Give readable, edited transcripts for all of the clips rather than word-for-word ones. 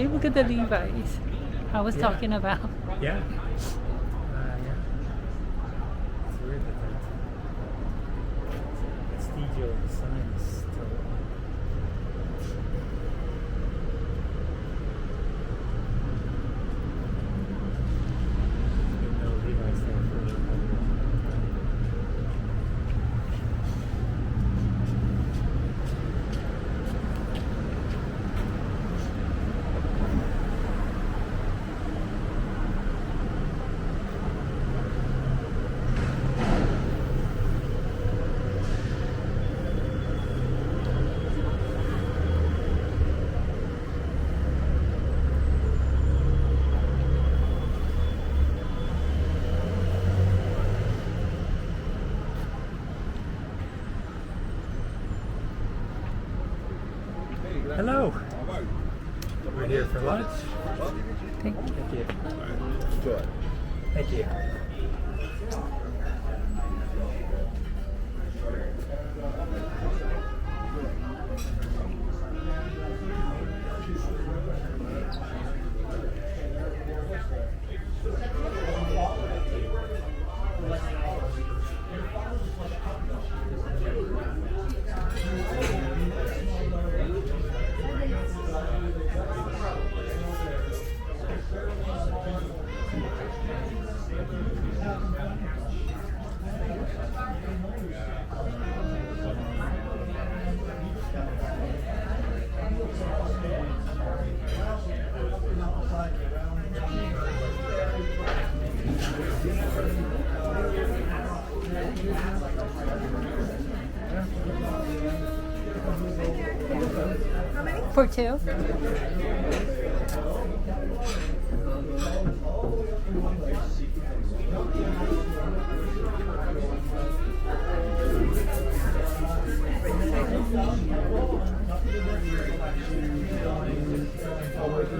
See, look at the Levi's I was talking about. Yeah. Yeah. It's weird that that vestigial sign is still on. Been no Levi's there for a long time. Hello. We're here for lunch. Thank you. Thank you. Enjoy. Thank you. For two?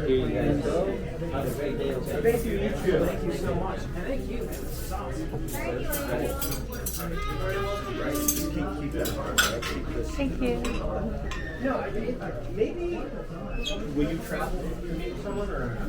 Here you guys go. Have a great day. Okay? Thank you, you too. Thank you so much. And thank you. Keep that hard, right? Keep this. Thank you. No, maybe will you travel to meet someone or? I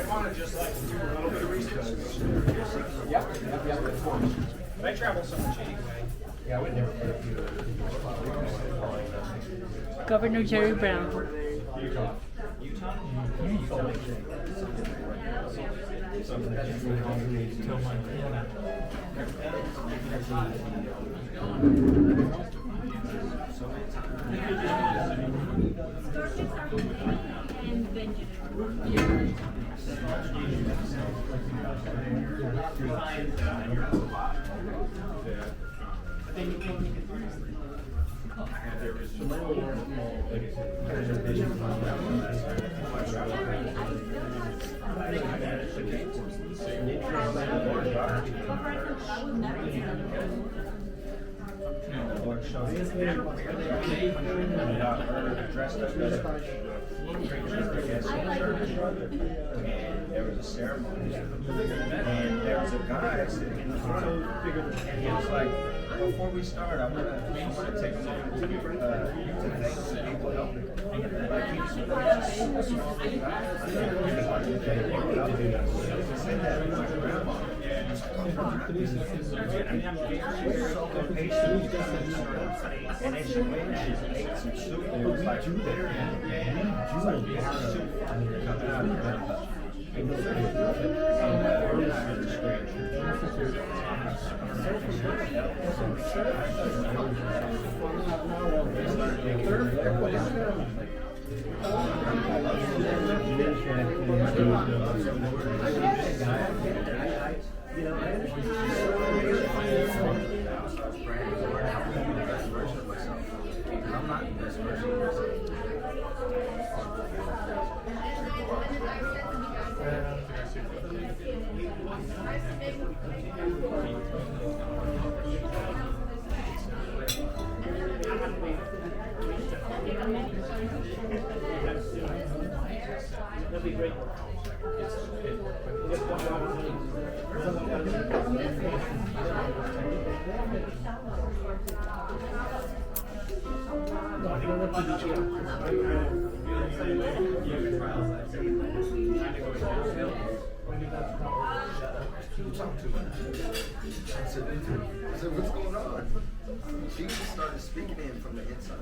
want to just like do a little bit of research. Yep, of course. But I travel so much anyway. Yeah, I would never. Governor Jerry Brown. Utah? Till Montana. There was a ceremony, and there was a guy sitting in the front, and he was like, before we start, I want to take a moment to thank the people helping. Like, he's just a small guy. He said that to my grandma. So patient, and then she went and she ate some soup. It was like bitter and it's like bitter soup coming out of the I'm not the best version of myself. That'd be great. You talk too much. I said, what's going on? She just started speaking in from the inside.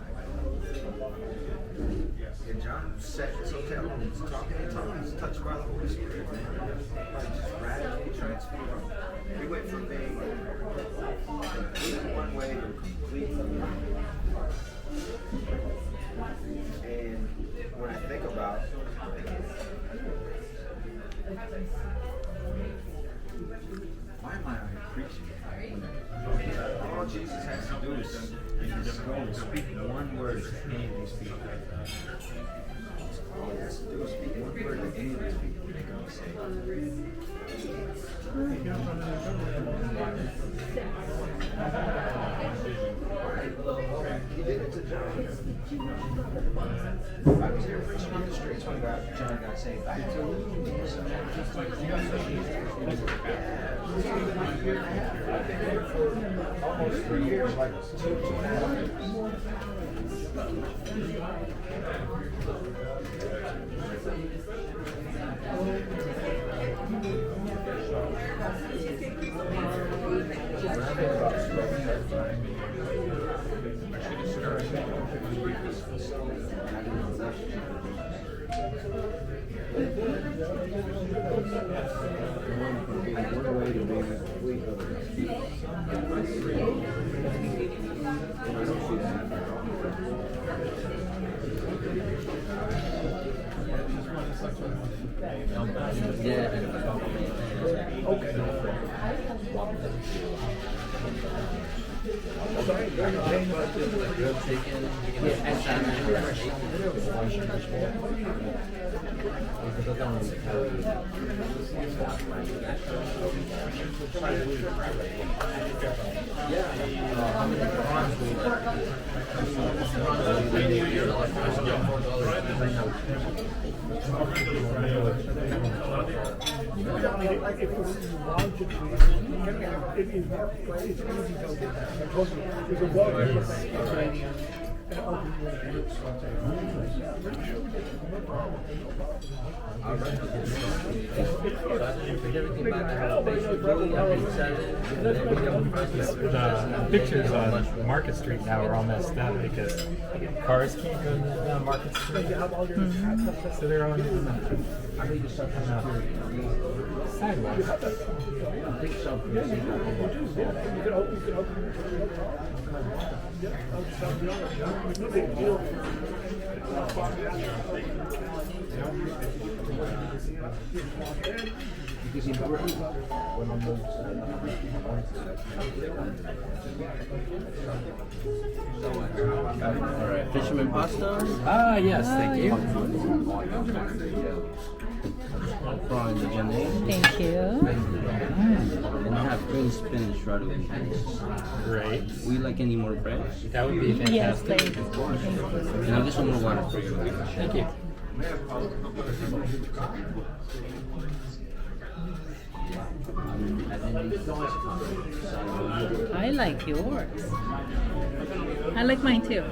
And John sat in his hotel room, was talking in tongues, touched by the Holy Spirit, man. Just radically transformed. He went from being completely one way to completely another. And when I think about why am I out here preaching? All Jesus has to do is just go and speak one word to any of these people. All he has to do is speak one word to any of these people and they can be saved. He did it to John. I was here preaching on the streets when John got saved. I told him he was I've been here for almost 3 years, like 2.5 years. The pictures on Market Street now are all messed up because cars can't go down Market Street. So they're on the sidewalk. Fisherman pasta? Ah, yes, thank you. Prawn the Janae. Thank you. And I have green spinach right over here. Great. Would you like any more bread? That would be Yes, fantastic. please. And I'll get some more water for you. Thank you. I like yours. I like mine too.